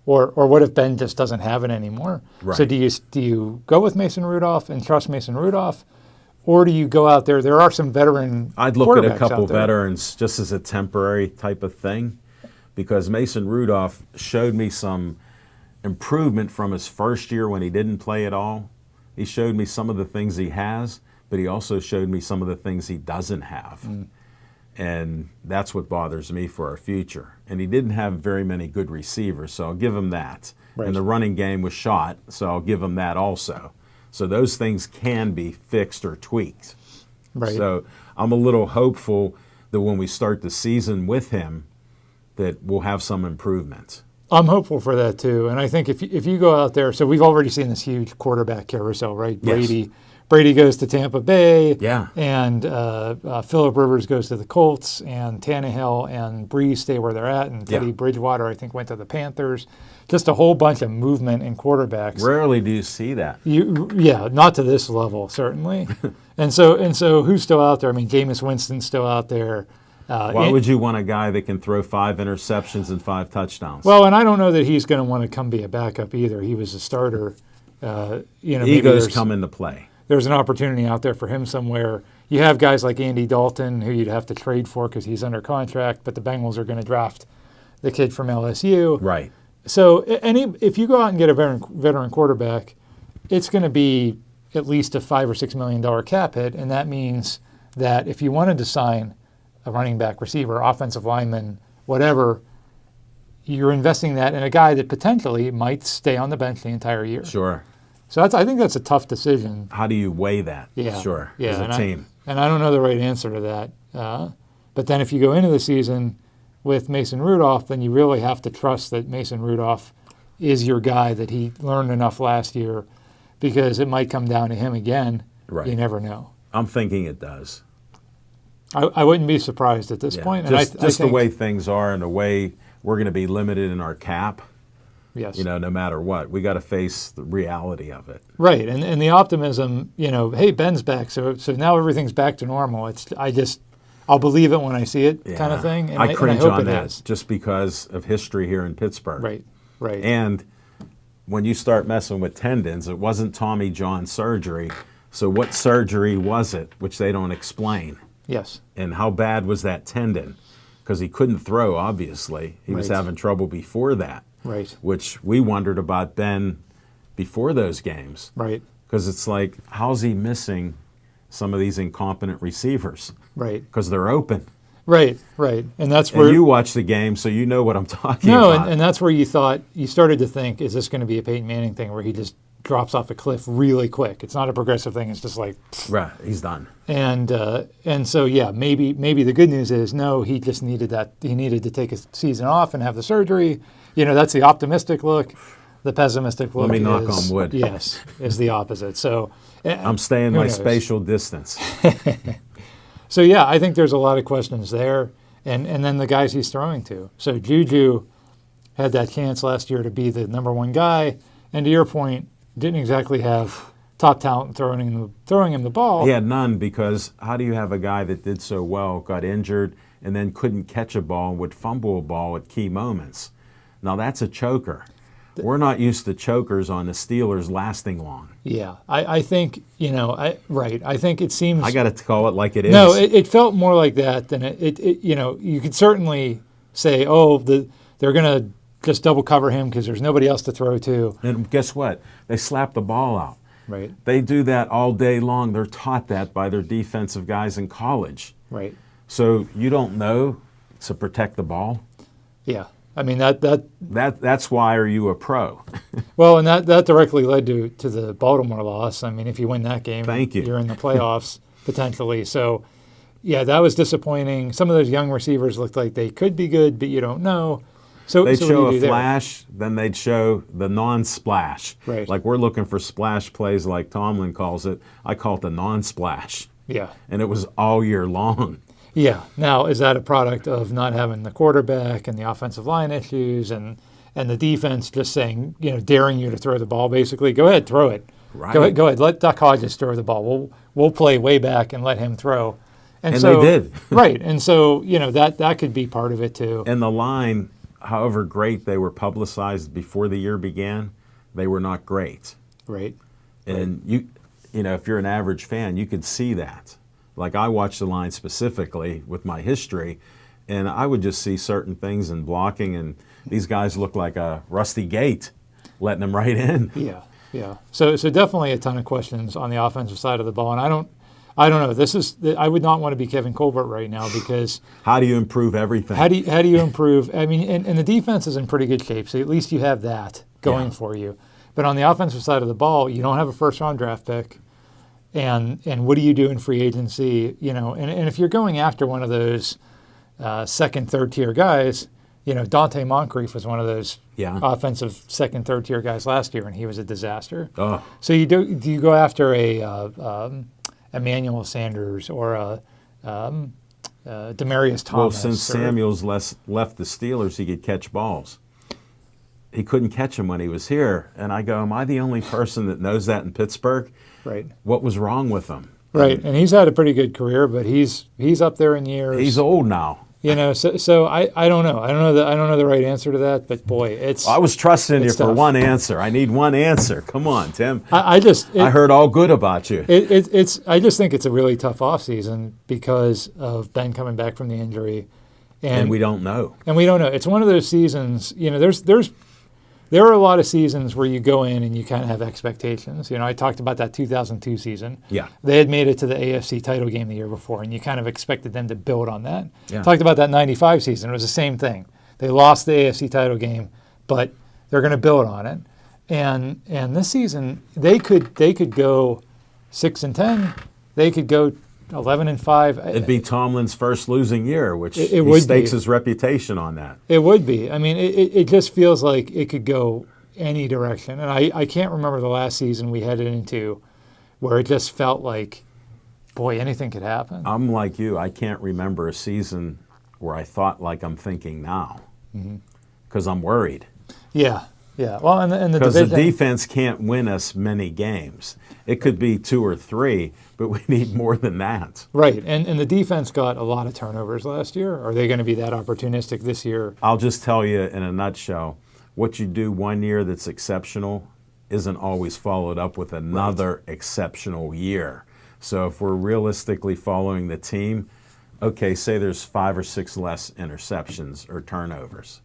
or what if Ben just doesn't have it anymore? Right. So do you go with Mason Rudolph and trust Mason Rudolph, or do you go out there? There are some veteran. I'd look at a quarterbacks couple out there. veterans just as a temporary type of thing, because Mason Rudolph showed me some improvement from his first year when he didn't play at all. He showed me some of the things he has, but he also showed me some of the things he doesn't have. And that's what bothers me for our future. And he didn't have very many good receivers, so I'll give him that. Right. And the running game was shot, so I'll give him that also. So those things can be fixed or tweaked. Right. So I'm a little hopeful that when we start the season with him, that we'll have some improvement. I'm hopeful for that too, and I think if you go out there, so we've already seen this huge quarterback carousel, right? Yes. Brady goes to Tampa Bay, Yeah. and Phillip Rivers goes to the Colts, and Tannehill and Breeze stay where they're at, and Teddy Bridgewater, I think, went to the Panthers. Just a whole bunch of movement in quarterbacks. Rarely do you see that. Not to this level, certainly. and so who's still out there? I mean, Jameis Winston's still out there. Why would you want a guy that can throw 5 interceptions and 5 touchdowns? Well, and I don't know that he's going to want to come be a backup either. He was a starter. Egos come into play. There's an opportunity out there for him somewhere. You have guys like Andy Dalton, who you'd have to trade for because he's under contract, but the Bengals are going to draft the kid from LSU. Right. So if you go out and get a veteran quarterback, it's going to be at least a $5 or $6 million cap hit, and that means that if you wanted to sign a running back, receiver, offensive lineman, whatever, you're investing that in a guy that potentially might stay on the bench the entire year. Sure. So I think that's a tough decision. How do you weigh that? Yeah. Sure. Yeah. As a team. And I don't know the right answer to that. But then if you go into the season with Mason Rudolph, then you really have to trust that Mason Rudolph is your guy, that he learned enough last year, because it might come down to him again. Right. You never know. I'm thinking it does. I wouldn't be surprised at this point. And Just I think, the way things are and the way we're going to be limited in our cap. Yes. No matter what, we got to face the reality of it. Right, and the optimism, hey, Ben's back, so now everything's back to normal. I'll believe it when I see it, kind of thing. And I cringe and I hope on that is. just because of history here in Pittsburgh. Right. And when you start messing with tendons, it wasn't Tommy John surgery. So what surgery was it, which they don't explain? Yes. And how bad was that tendon? Because he couldn't throw, obviously. He was having trouble before that. Right. Which we wondered about Ben before those games. Right. Because it's like, how's he missing some of these incompetent receivers? Right. Because they're open. Right. And that's where... And you watch the game, so you know what I'm talking about. No, and that's where you started to think, is this going to be a Peyton Manning thing where he just drops off a cliff really quick? It's not a progressive thing. It's just like... Right, he's done. And so, maybe the good news is, no, he just needed that. He needed to take a season off and have the surgery. That's the optimistic look. The pessimistic look Let me knock is, on wood. Yes, is the opposite. So I'm staying who my knows? spatial distance. So yeah, I think there's a lot of questions there, and then the guys he's throwing to. So Juju had that chance last year to be the number one guy, and to your point, didn't exactly have top talent throwing him the ball. He had none, because how do you have a guy that did so well, got injured, and then couldn't catch a ball and would fumble a ball at key moments? Now that's a choker. We're not used to chokers on the Steelers lasting long. Yeah, I think, I think it seems. I got to call it like it is. No, it felt more like that than it you could certainly say, they're going to just double cover him because there's nobody else to throw to. And guess what? They slap the ball out. Right. They do that all day long. They're taught that by their defensive guys in college. Right. So you don't know to protect the ball. Yeah. I mean, that's why are you a pro? Well, and that directly led to the Baltimore loss. I mean, if you win that game, Thank you. You're in the playoffs potentially. So, yeah, that was disappointing. Some of those young receivers looked like they could be good, but you don't know. So they'd show what do you a do flash, then they'd show the non-splash. Right. Like we're looking for splash plays, like Tomlin calls it. I call it the non-splash. Yeah. And it was all year long. Yeah. Now, is that a product of not having the quarterback and the offensive line issues and the defense just saying, daring you to throw the ball, basically? Go ahead, throw it. Right. Go ahead. Let Duck Hodges throw the ball. We'll play way back and let him throw. And so, they did. Right. And so, that could be part of it too. And the line, however great they were publicized before the year began, they were not great. Right. And if you're an average fan, you could see that. Like I watched the line specifically with my history, and I would just see certain things in blocking, and these guys look like a rusty gate, letting them right in. Yeah, yeah. So definitely a ton of questions on the offensive side of the ball, and I don't know. I would not want to be Kevin Colbert right now, because how do you improve everything? How do you improve? I mean, and the defense is in pretty good shape, so at least you have that going for you. But on the offensive side of the ball, you don't have a first-round draft pick. And what do you do in free agency? And if you're going after one of those second, third tier guys, Dante Moncrief was one of those offensive second, third tier guys last year, and he was a disaster. Oh. So do you go after a Emmanuel Sanders or a Demaryius Thomas? Well, since Samuels left the Steelers, he could catch balls. He couldn't catch them when he was here, and I go, am I the only person that knows that in Pittsburgh? Right. What was wrong with him? Right, and he's had a pretty good career, but he's up there in years. He's old now. So I don't know. I don't know the right answer to that, but boy, I was trusting you for tough. one answer. I need one answer. Come on, Tim. I heard all good about you. I just think it's a really tough offseason because of Ben coming back from the injury, and we don't know. And we don't know. It's one of those seasons. There are a lot of seasons where you go in and you kind of have expectations. I talked about that 2002 season. Yeah. They had made it to the AFC title game the year before, and you kind of expected them to build on that. Yeah. Talked about that 95 season. It was the same thing. They lost the AFC title game, but they're going to build on it. And this season, they could go 6-10. They could go 11-5. It'd be Tomlin's first losing year, which he stakes his reputation on that. It would be. I mean, it just feels like it could go any direction. And I can't remember the last season we headed into where it just felt like, boy, anything could happen. I'm like you. I can't remember a season where I thought like I'm thinking now, because I'm worried. Yeah. Yeah, well, and the because the division, defense can't win us many games. It could be 2 or 3, but we need more than that. Right, and the defense got a lot of turnovers last year. Are they going to be that opportunistic this year? I'll just tell you in a nutshell, what you do one year that's exceptional isn't always followed up with another exceptional year. So if we're realistically following the team, okay, say there's 5 or 6 less interceptions or turnovers.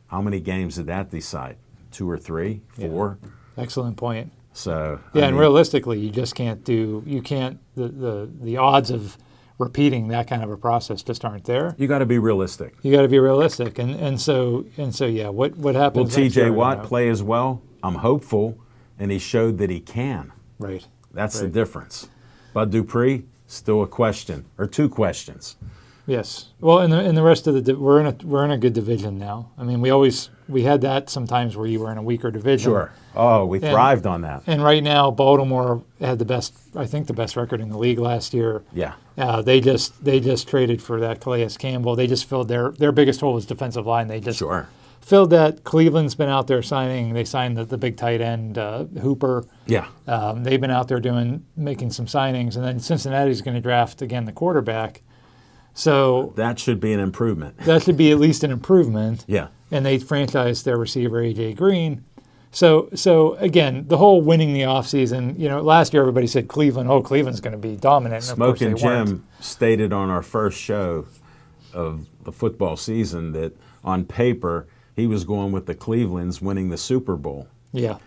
How many games did that decide? 2 or 3, 4? Yeah. Excellent point. So and realistically, you just can't do. You can't. The odds of repeating that kind of a process just aren't there. You got to be realistic. You got to be realistic, and so yeah. What happens? Will T.J. Watt play as well? I'm hopeful, and he showed that he can. Right. That's the difference. Bud Dupree, still a question or 2 questions. Yes. Well, in the rest of the we're in a good division now. I mean, we had that sometimes where you were in a weaker division. Sure. Oh, we thrived on that. And right now, Baltimore had the best record in the league last year. Yeah. They just traded for that Calais Campbell. They just filled their biggest hole was defensive line. They just filled that. Cleveland's been out there signing. They signed the big tight end Hooper. Yeah. They've been out there making some signings, and then Cincinnati's going to draft again the quarterback. So that should be an improvement. That should be at least an improvement. Yeah. And they franchised their receiver A.J. Green. So again, the whole winning the offseason, last year everybody said Cleveland's going to be dominant. And Smoke and Jim weren't. stated on our first show of the football season that on paper he was going with the Clevelands winning the Super Bowl. Yeah.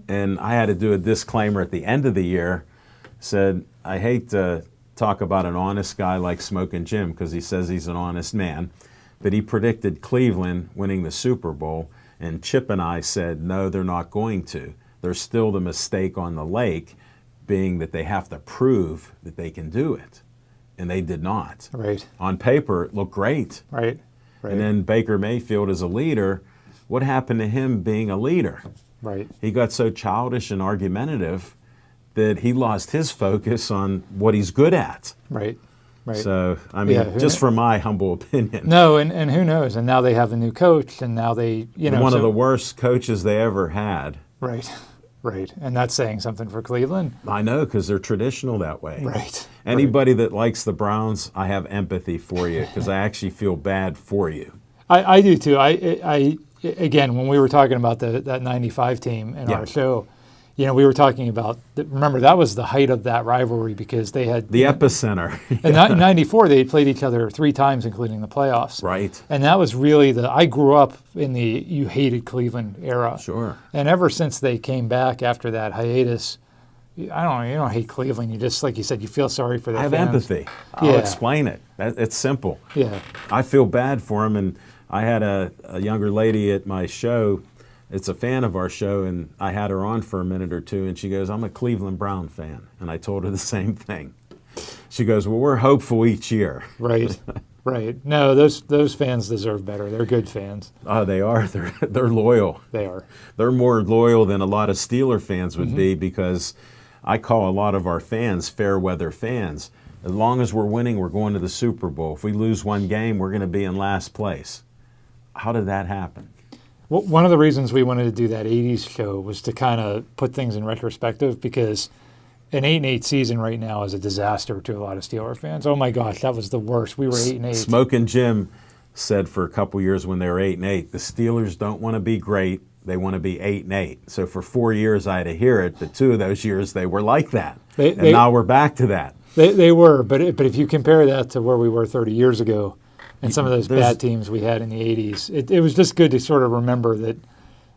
And I had to do a disclaimer at the end of the year, said, I hate to talk about an honest guy like Smoke and Jim because he says he's an honest man, but he predicted Cleveland winning the Super Bowl. And Chip and I said, no, they're not going to. There's still the mistake on the lake being that they have to prove that they can do it. And they did not. Right. On paper, it looked great. Right. And then Baker Mayfield as a leader, what happened to him being a leader? Right. He got so childish and argumentative that he lost his focus on what he's good at. Right. Right. So, I mean, just from my humble opinion. No, and who knows? And now they have a new coach, and now they, One of the worst coaches they ever had. Right, right. And that's saying something for Cleveland. I know, because they're traditional that way. Right. Anybody that likes the Browns, I have empathy for you, because I actually feel bad for you. I do, too. I again, when we were talking about that 95 team in our show, we were talking about, remember, that was the height of that rivalry because they had... The epicenter. In 94, they had played each other 3 times, including the playoffs. Right. And that was really I grew up in the you hated Cleveland era. Sure. And ever since they came back after that hiatus, I don't know, you don't hate Cleveland. You just, like you said, you feel sorry for their fans. I have empathy. I'll explain it. It's simple. Yeah. I feel bad for them, and I had a younger lady at my show. It's a fan of our show, and I had her on for a minute or two, and she goes, I'm a Cleveland Brown fan. And I told her the same thing. She goes, well, we're hopeful each year. Right, right. No, those fans deserve better. They're good fans. Oh, they are. They're loyal. They are. They're more loyal than a lot of Steeler fans would be because I call a lot of our fans fair weather fans. As long as we're winning, we're going to the Super Bowl. If we lose one game, we're going to be in last place. How did that happen? Well, one of the reasons we wanted to do that 80s show was to kind of put things in retrospective because an 8-8 season right now is a disaster to a lot of Steeler fans. Oh my gosh, that was the worst. We were 8-8. Smoke and Jim said for a couple years when they were 8-8, the Steelers don't want to be great. They want to be 8-8. So for 4 years I had to hear it, but 2 of those years they were like that. Now we're back to that. They were, but if you compare that to where we were 30 years ago, and some of those bad teams we had in the 80s. It was just good to sort of remember that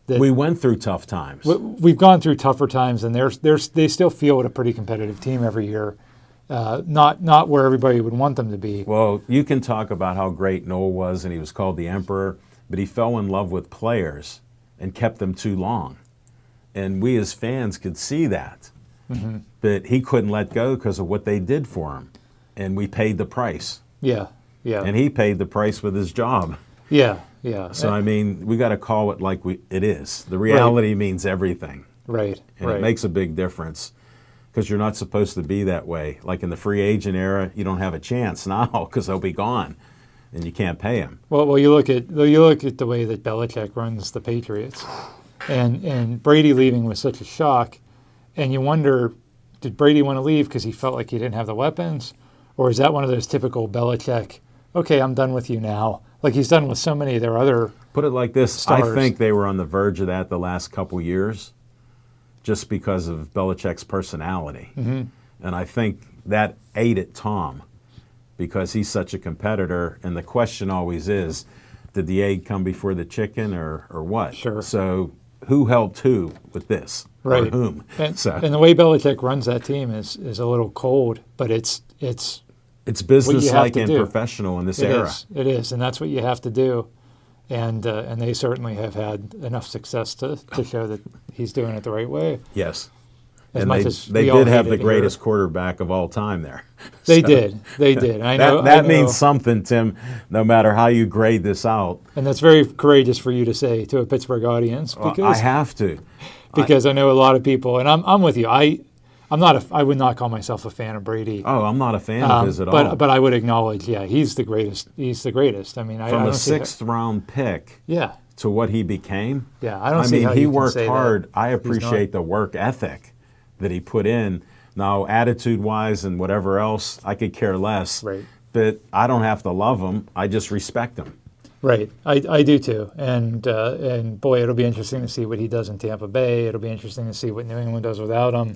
we went through tough times. We've gone through tougher times, and they still field a pretty competitive team every year. Not where everybody would want them to be. Well, you can talk about how great Noel was, and he was called the Emperor, but he fell in love with players and kept them too long. And we as fans could see that. Mm-hmm. But he couldn't let go because of what they did for him. And we paid the price. Yeah. Yeah. And he paid the price with his job. Yeah, yeah. So, I mean, we got to call it like it is. The reality means everything. Right, and it makes a big difference because you're not supposed to be that way. Like in the free agent era, you don't have a chance now because they'll be gone and you can't pay them. Well, you look at the way that Belichick runs the Patriots and Brady leaving was such a shock, and you wonder, did Brady want to leave because he felt like he didn't have the weapons? Or is that one of those typical Belichick, okay, I'm done with you now, like he's done with so many of their other Put it like this, stars. I think they were on the verge of that the last couple years just because of Belichick's personality. Mm-hmm. And I think that ate at Tom because he's such a competitor. And the question always is, did the egg come before the chicken or what? Sure. So who helped who with this? Right. Or whom? And the way Belichick runs that team is a little cold, but it's business-like and professional in this era. It is, and that's what you have to do. And they certainly have had enough success to show that he's doing it the right way. Yes. As And much they, as they we all did have hate the it here. greatest quarterback of all time there. They So did. They did. I know. that I know. means something, Tim, no matter how you grade this out. And that's very courageous for you to say to a Pittsburgh audience I because have to. I know a lot of people, and I'm with you. I would not call myself a fan of Brady. Oh, I'm not a fan of his at all. But I would acknowledge, yeah, he's the greatest. He's the greatest. I mean, I From don't a see how- sixth-round pick Yeah, to what he became, yeah. I don't see how he you can worked say hard. that I he's not. appreciate the work ethic that he put in. Now, attitude-wise and whatever else, I could care less. Right. But I don't have to love him. I just respect him. Right, I do too, and boy, it'll be interesting to see what he does in Tampa Bay. It'll be interesting to see what New England does without him.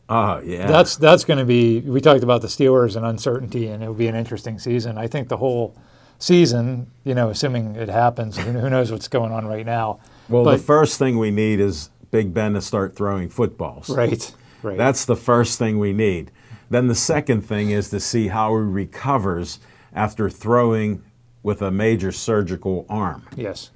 Oh, yeah. That's going to be. We talked about the Steelers and uncertainty, and it'll be an interesting season. I think the whole season, assuming it happens, who knows what's going on right now. Well, but, the first thing we need is Big Ben to start throwing footballs. right. That's the first thing we need. Then the second thing is to see how he recovers after throwing with a major surgical arm. Yes.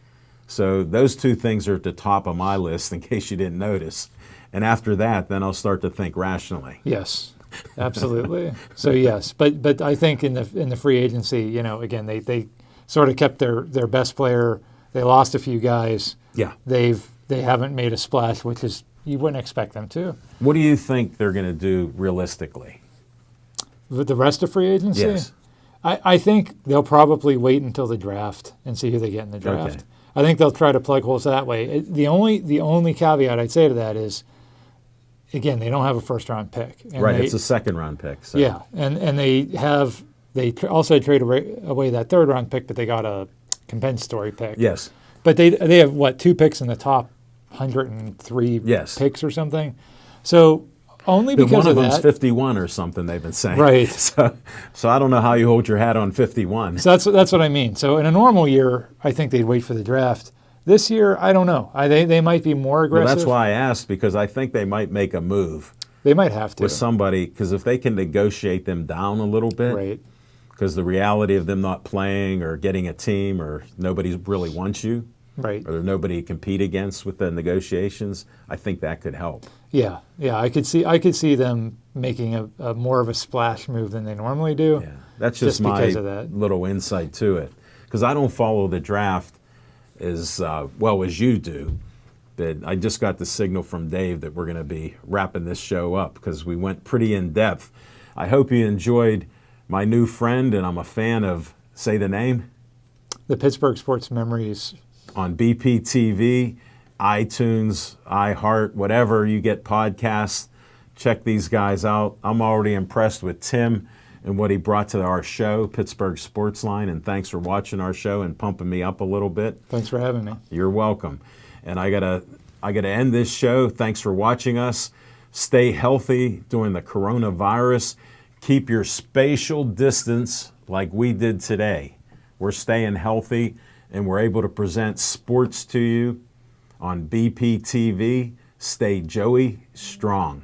So those two things are at the top of my list in case you didn't notice. And after that, then I'll start to think rationally. Yes, absolutely. So yes, but I think in the free agency, again, they sort of kept their best player. They lost a few guys. Yeah. They haven't made a splash, which is you wouldn't expect them to. What do you think they're going to do realistically? With the rest of free agency? Yes. I think they'll probably wait until the draft and see who they get in the draft. Okay. I think they'll try to plug holes that way. The only caveat I'd say to that is, again, they don't have a first-round pick. And Right, it's a second-round pick. So. Yeah, and they also traded away that third-round pick, but they got a compensatory pick. Yes. But they have, what, 2 picks in the top 103 Yes. picks or something? So only But because one of of them's that. 51 or something, they've been saying. Right. So I don't know how you hold your hat on 51. So that's what I mean. So in a normal year, I think they'd wait for the draft. This year, I don't know. They might be more Well, aggressive. that's why I asked, because I think they might make a move They might have to. with somebody, because if they can negotiate them down a little bit, Right. because the reality of them not playing or getting a team or nobody really wants you, Right. or there's nobody to compete against with the negotiations, I think that could help. Yeah. I could see them making a more of a splash move than they normally do. Yeah, that's just my because of that. little insight to it. Because I don't follow the draft as well as you do. But I just got the signal from Dave that we're going to be wrapping this show up because we went pretty in depth. I hope you enjoyed my new friend, and I'm a fan of, say the name, The Pittsburgh Sports Memories. on BPTV, iTunes, iHeart, whatever you get podcasts. Check these guys out. I'm already impressed with Tim and what he brought to our show, Pittsburgh Sportsline, and thanks for watching our show and pumping me up a little bit. Thanks for having me. You're welcome. And I gotta end this show. Thanks for watching us. Stay healthy during the coronavirus. Keep your spatial distance like we did today. We're staying healthy, and we're able to present sports to you on BPTV. Stay Joey strong.